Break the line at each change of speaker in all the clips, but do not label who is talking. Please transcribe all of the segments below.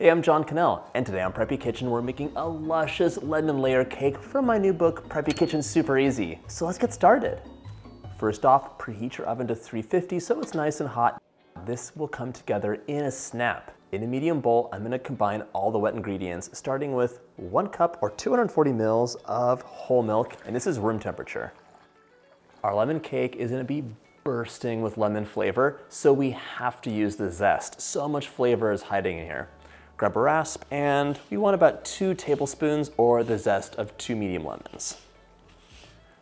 Hey, I'm John Cannell, and today on Preppy Kitchen we're making a luscious lemon layer cake from my new book, Preppy Kitchen Super Easy. So let's get started. First off, preheat your oven to 350 so it's nice and hot. This will come together in a snap. In a medium bowl, I'm gonna combine all the wet ingredients, starting with 1 cup or 240 mils of whole milk, and this is room temperature. Our lemon cake is gonna be bursting with lemon flavor, so we have to use the zest. So much flavor is hiding in here. Grab a rasp, and we want about 2 tablespoons or the zest of 2 medium lemons.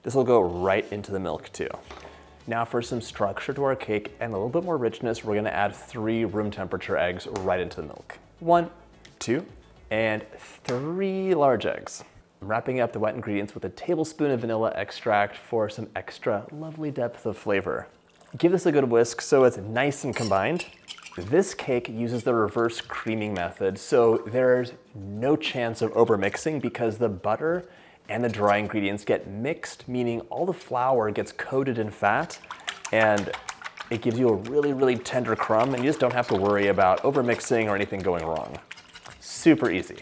This will go right into the milk too. Now for some structure to our cake and a little bit more richness, we're gonna add 3 room temperature eggs right into the milk. 1, 2, and 3 large eggs. I'm wrapping up the wet ingredients with a tablespoon of vanilla extract for some extra lovely depth of flavor. Give this a good whisk so it's nice and combined. This cake uses the reverse creaming method, so there's no chance of overmixing because the butter and the dry ingredients get mixed, meaning all the flour gets coated in fat, and it gives you a really, really tender crumb, and you just don't have to worry about overmixing or anything going wrong. Super easy.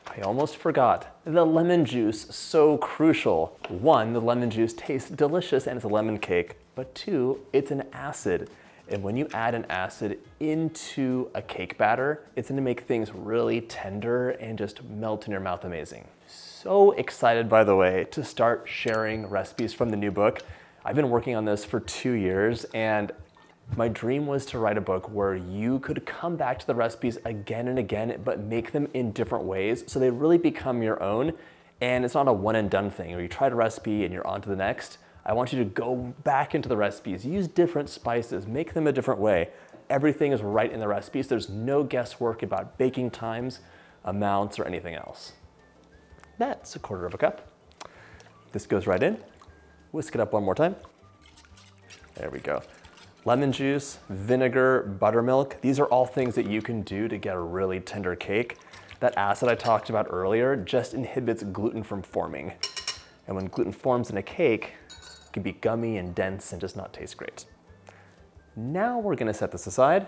I almost forgot. The lemon juice, so crucial. 1, the lemon juice tastes delicious and it's a lemon cake, but 2, it's an acid. And when you add an acid into a cake batter, it's gonna make things really tender and just melt in your mouth amazing. So excited, by the way, to start sharing recipes from the new book. I've been working on this for 2 years, and my dream was to write a book where you could come back to the recipes again and again, but make them in different ways so they really become your own, and it's not a one and done thing where you try a recipe and you're on to the next. I want you to go back into the recipes, use different spices, make them a different way. Everything is right in the recipes. There's no guesswork about baking times, amounts, or anything else. That's 1/4 cup. This goes right in. Whisk it up one more time. There we go. Lemon juice, vinegar, buttermilk. These are all things that you can do to get a really tender cake. That acid I talked about earlier just inhibits gluten from forming. And when gluten forms in a cake, it can be gummy and dense and just not taste great. Now we're gonna set this aside,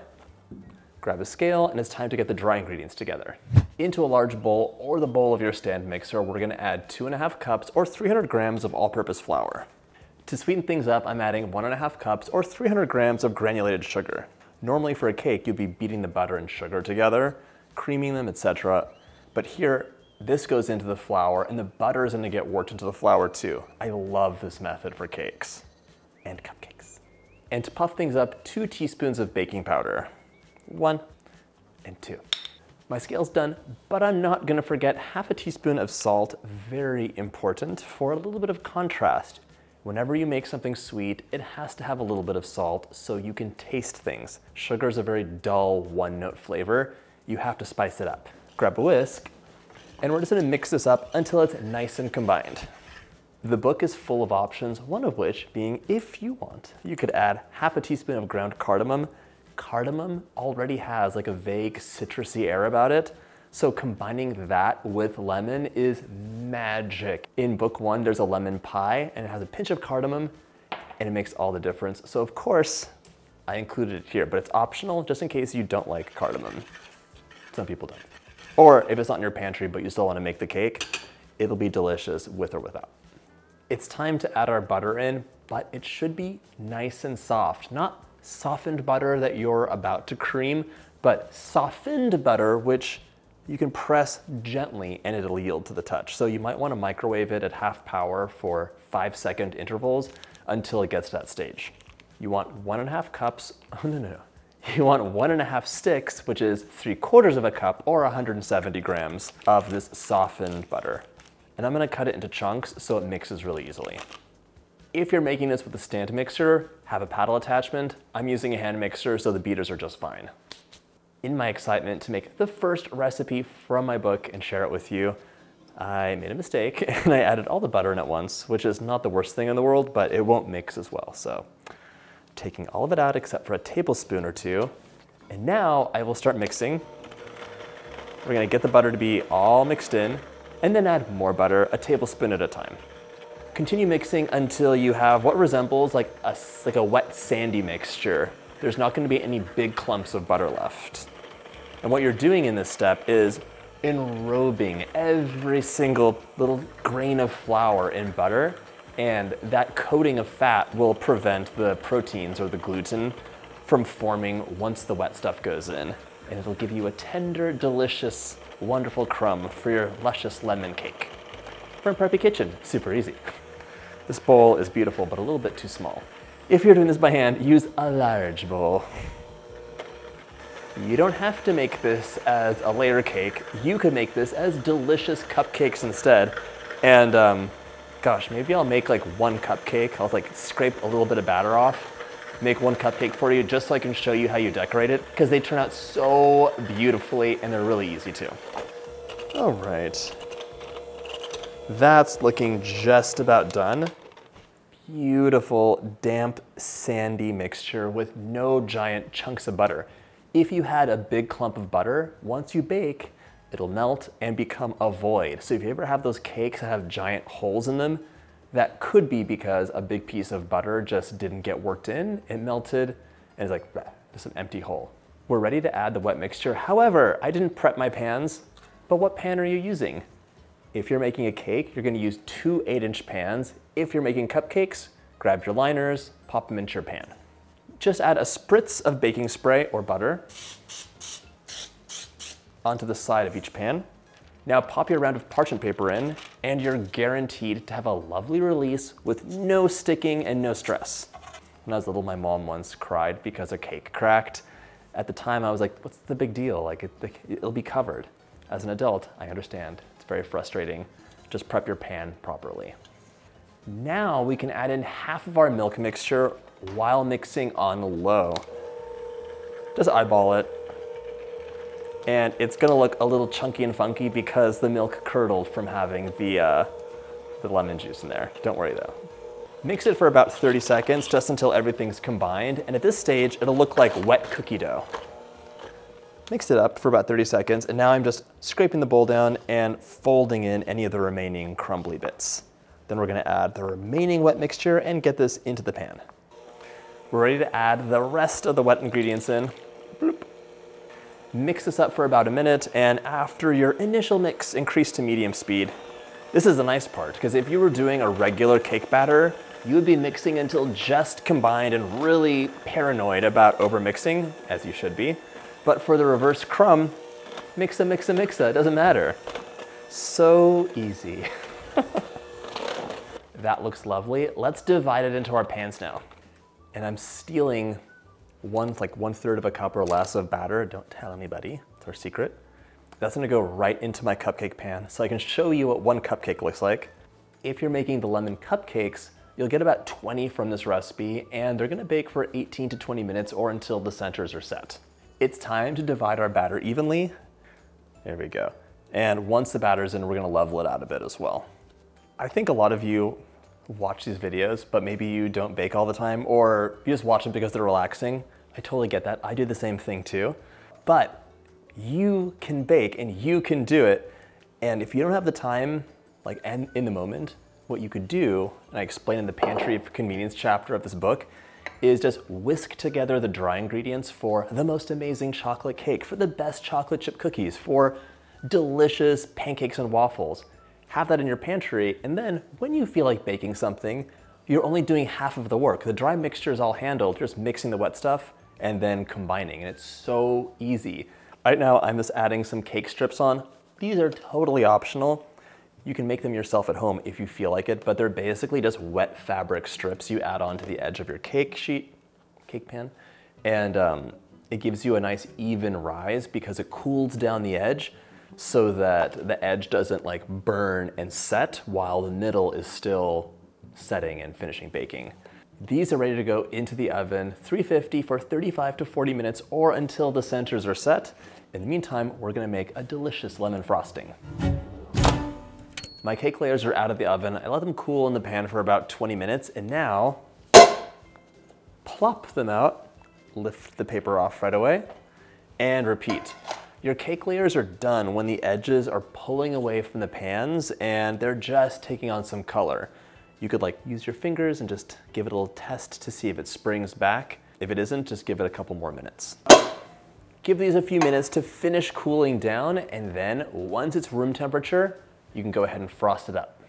grab a scale, and it's time to get the dry ingredients together. Into a large bowl or the bowl of your stand mixer, we're gonna add 2½ cups or 300 grams of all-purpose flour. To sweeten things up, I'm adding 1½ cups or 300 grams of granulated sugar. Normally for a cake, you'd be beating the butter and sugar together, creaming them, etc. But here, this goes into the flour, and the butter is gonna get worked into the flour too. I love this method for cakes and cupcakes. And to puff things up, 2 teaspoons of baking powder. 1 and 2. My scale's done, but I'm not gonna forget ½ teaspoon of salt, very important for a little bit of contrast. Whenever you make something sweet, it has to have a little bit of salt so you can taste things. Sugar is a very dull, one-note flavor. You have to spice it up. Grab a whisk, and we're just gonna mix this up until it's nice and combined. The book is full of options, one of which being, if you want, you could add ½ teaspoon of ground cardamom. Cardamom already has like a vague citrusy air about it, so combining that with lemon is magic. In book 1, there's a lemon pie, and it has a pinch of cardamom, and it makes all the difference. So of course, I included it here, but it's optional just in case you don't like cardamom. Some people don't. Or if it's not in your pantry, but you still wanna make the cake, it'll be delicious with or without. It's time to add our butter in, but it should be nice and soft. Not softened butter that you're about to cream, but softened butter, which you can press gently and it'll yield to the touch. So you might wanna microwave it at half power for 5-second intervals until it gets to that stage. You want 1½ cups, You want 1½ sticks, which is 3/4 cup or 170 grams of this softened butter. And I'm gonna cut it into chunks so it mixes really easily. If you're making this with a stand mixer, have a paddle attachment. I'm using a hand mixer, so the beaters are just fine. In my excitement to make the first recipe from my book and share it with you, I made a mistake and I added all the butter in at once, which is not the worst thing in the world, but it won't mix as well. So taking all of it out except for a tablespoon or 2. And now I will start mixing. We're gonna get the butter to be all mixed in and then add more butter, a tablespoon at a time. Continue mixing until you have what resembles like a wet sandy mixture. There's not gonna be any big clumps of butter left. And what you're doing in this step is enrobing every single little grain of flour in butter, and that coating of fat will prevent the proteins or the gluten from forming once the wet stuff goes in. And it'll give you a tender, delicious, wonderful crumb for your luscious lemon cake. From Preppy Kitchen, super easy. This bowl is beautiful, but a little bit too small. If you're doing this by hand, use a large bowl. You don't have to make this as a layer cake. You could make this as delicious cupcakes instead. And gosh, maybe I'll make like one cupcake. I'll like scrape a little bit of batter off, make one cupcake for you just so I can show you how you decorate it, because they turn out so beautifully and they're really easy too. All right, that's looking just about done. Beautiful, damp, sandy mixture with no giant chunks of butter. If you had a big clump of butter, once you bake, it'll melt and become a void. So if you ever have those cakes that have giant holes in them, that could be because a big piece of butter just didn't get worked in, it melted, and it's like, just an empty hole. We're ready to add the wet mixture. However, I didn't prep my pans, but what pan are you using? If you're making a cake, you're gonna use 2 8-inch pans. If you're making cupcakes, grab your liners, pop them into your pan. Just add a spritz of baking spray or butter onto the side of each pan. Now pop your round of parchment paper in, and you're guaranteed to have a lovely release with no sticking and no stress. When I was little, my mom once cried because a cake cracked. At the time, I was like, what's the big deal? Like, it'll be covered. As an adult, I understand. It's very frustrating. Just prep your pan properly. Now we can add in half of our milk mixture while mixing on low. Just eyeball it. And it's gonna look a little chunky and funky because the milk curdled from having the lemon juice in there. Don't worry though. Mix it for about 30 seconds, just until everything's combined. And at this stage, it'll look like wet cookie dough. Mix it up for about 30 seconds, and now I'm just scraping the bowl down and folding in any of the remaining crumbly bits. Then we're gonna add the remaining wet mixture and get this into the pan. We're ready to add the rest of the wet ingredients in. Bloop. Mix this up for about a minute, and after your initial mix, increase to medium speed. This is the nice part, because if you were doing a regular cake batter, you would be mixing until just combined and really paranoid about overmixing, as you should be. But for the reverse crumb, mixa, mixa, mixa, it doesn't matter. So easy. That looks lovely. Let's divide it into our pans now. And I'm stealing like 1/3 of a cup or less of batter. Don't tell anybody, it's our secret. That's gonna go right into my cupcake pan so I can show you what one cupcake looks like. If you're making the lemon cupcakes, you'll get about 20 from this recipe, and they're gonna bake for 18 to 20 minutes or until the centers are set. It's time to divide our batter evenly. There we go. And once the batter's in, we're gonna level it out a bit as well. I think a lot of you watch these videos, but maybe you don't bake all the time, or you just watch them because they're relaxing. I totally get that. I do the same thing too. But you can bake and you can do it. And if you don't have the time, like in the moment, what you could do, and I explain in the Pantry of Convenience chapter of this book, is just whisk together the dry ingredients for the most amazing chocolate cake, for the best chocolate chip cookies, for delicious pancakes and waffles. Have that in your pantry, and then when you feel like baking something, you're only doing half of the work. The dry mixture is all handled, you're just mixing the wet stuff and then combining, and it's so easy. Right now, I'm just adding some cake strips on. These are totally optional. You can make them yourself at home if you feel like it, but they're basically just wet fabric strips you add on to the edge of your cake pan, and it gives you a nice even rise because it cools down the edge so that the edge doesn't like burn and set while the middle is still setting and finishing baking. These are ready to go into the oven, 350 for 35 to 40 minutes or until the centers are set. In the meantime, we're gonna make a delicious lemon frosting. My cake layers are out of the oven. I let them cool in the pan for about 20 minutes, and now plop them out, lift the paper off right away, and repeat. Your cake layers are done when the edges are pulling away from the pans and they're just taking on some color. You could like use your fingers and just give it a little test to see if it springs back. If it isn't, just give it a couple more minutes. Give these a few minutes to finish cooling down, and then once it's room temperature, you can go ahead and frost it up.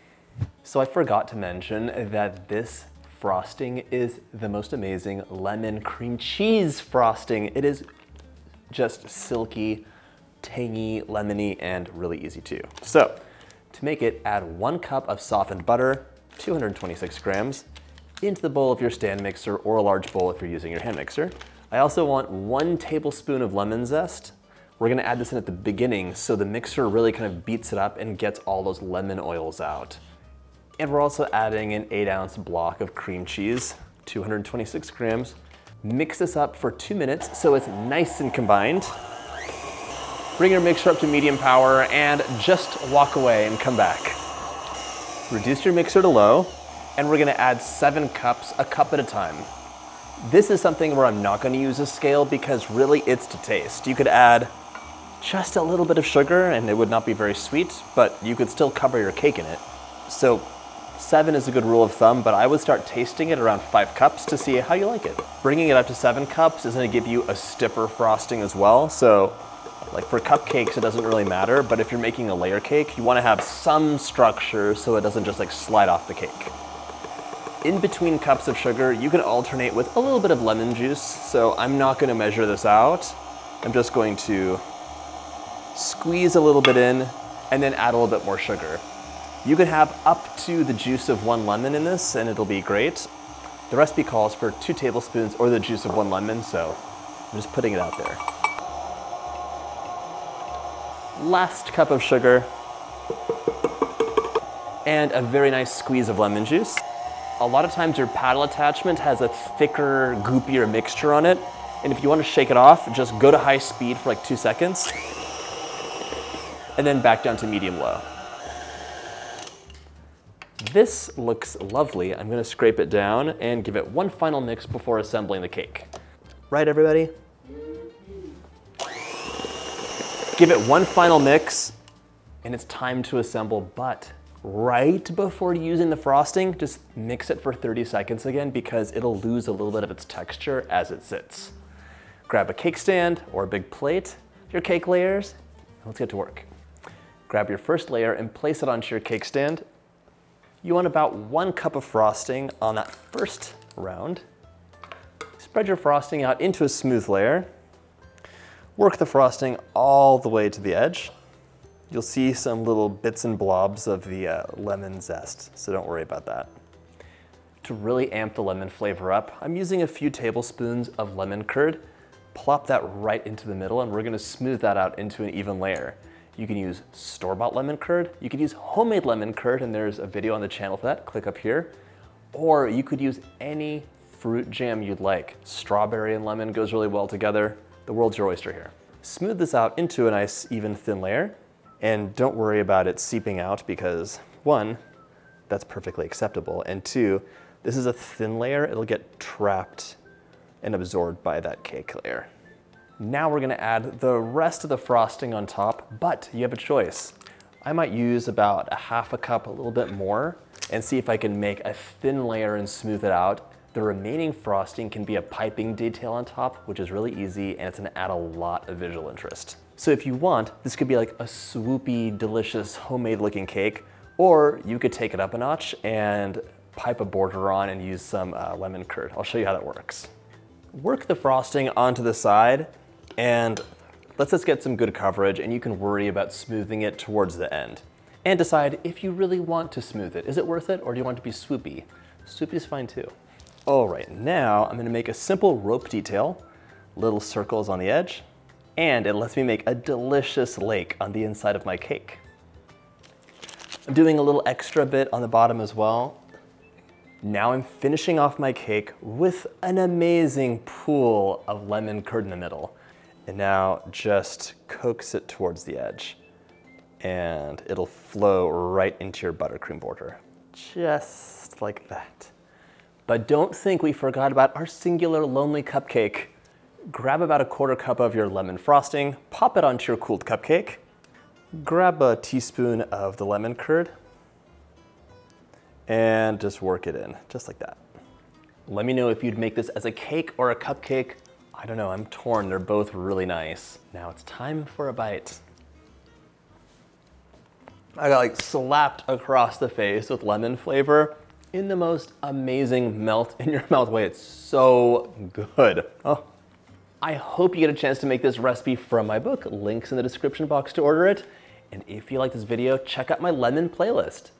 So I forgot to mention that this frosting is the most amazing lemon cream cheese frosting. It is just silky, tangy, lemony, and really easy too. So to make it, add 1 cup of softened butter, 226 grams, into the bowl of your stand mixer or a large bowl if you're using your hand mixer. I also want 1 tablespoon of lemon zest. We're gonna add this in at the beginning so the mixer really kind of beats it up and gets all those lemon oils out. And we're also adding an 8-ounce block of cream cheese, 226 grams. Mix this up for 2 minutes so it's nice and combined. Bring your mixer up to medium power and just walk away and come back. Reduce your mixer to low, and we're gonna add 7 cups, a cup at a time. This is something where I'm not gonna use a scale because really it's to taste. You could add just a little bit of sugar and it would not be very sweet, but you could still cover your cake in it. So 7 is a good rule of thumb, but I would start tasting it around 5 cups to see how you like it. Bringing it up to 7 cups is gonna give you a stiffer frosting as well. So like for cupcakes, it doesn't really matter, but if you're making a layer cake, you wanna have some structure so it doesn't just like slide off the cake. In between cups of sugar, you can alternate with a little bit of lemon juice. So I'm not gonna measure this out. I'm just going to squeeze a little bit in and then add a little bit more sugar. You can have up to the juice of 1 lemon in this and it'll be great. The recipe calls for 2 tablespoons or the juice of 1 lemon, so I'm just putting it out there. Last cup of sugar and a very nice squeeze of lemon juice. A lot of times your paddle attachment has a thicker, goopier mixture on it, and if you want to shake it off, just go to high speed for like 2 seconds and then back down to medium-low. This looks lovely. I'm gonna scrape it down and give it 1 final mix before assembling the cake. Right, everybody? Give it 1 final mix and it's time to assemble, but right before using the frosting, just mix it for 30 seconds again because it'll lose a little bit of its texture as it sits. Grab a cake stand or a big plate, your cake layers, and let's get to work. Grab your first layer and place it onto your cake stand. You want about 1 cup of frosting on that first round. Spread your frosting out into a smooth layer. Work the frosting all the way to the edge. You'll see some little bits and blobs of the lemon zest, so don't worry about that. To really amp the lemon flavor up, I'm using a few tablespoons of lemon curd. Plop that right into the middle and we're gonna smooth that out into an even layer. You can use store-bought lemon curd, you could use homemade lemon curd, and there's a video on the channel for that, click up here. Or you could use any fruit jam you'd like. Strawberry and lemon goes really well together. The world's your oyster here. Smooth this out into a nice, even, thin layer. And don't worry about it seeping out because 1, that's perfectly acceptable. And 2, this is a thin layer. It'll get trapped and absorbed by that cake layer. Now we're gonna add the rest of the frosting on top, but you have a choice. I might use about 1/2 cup, a little bit more, and see if I can make a thin layer and smooth it out. The remaining frosting can be a piping detail on top, which is really easy, and it's gonna add a lot of visual interest. So if you want, this could be like a swoopy, delicious, homemade looking cake, or you could take it up a notch and pipe a border on and use some lemon curd. I'll show you how that works. Work the frosting onto the side, and let's just get some good coverage, and you can worry about smoothing it towards the end. And decide if you really want to smooth it. Is it worth it, or do you want it to be swoopy? Swoopy is fine too. All right, now I'm gonna make a simple rope detail, little circles on the edge, and it lets me make a delicious lake on the inside of my cake. I'm doing a little extra bit on the bottom as well. Now I'm finishing off my cake with an amazing pool of lemon curd in the middle. And now just coax it towards the edge and it'll flow right into your buttercream border. Just like that. But don't think we forgot about our singular lonely cupcake. Grab about 1/4 cup of your lemon frosting, pop it onto your cooled cupcake, grab a teaspoon of the lemon curd, and just work it in, just like that. Let me know if you'd make this as a cake or a cupcake. I don't know, I'm torn. They're both really nice. Now it's time for a bite. I got like slapped across the face with lemon flavor in the most amazing melt in your mouth way. It's so good. Oh. I hope you get a chance to make this recipe from my book. Links in the description box to order it. And if you like this video, check out my lemon playlist.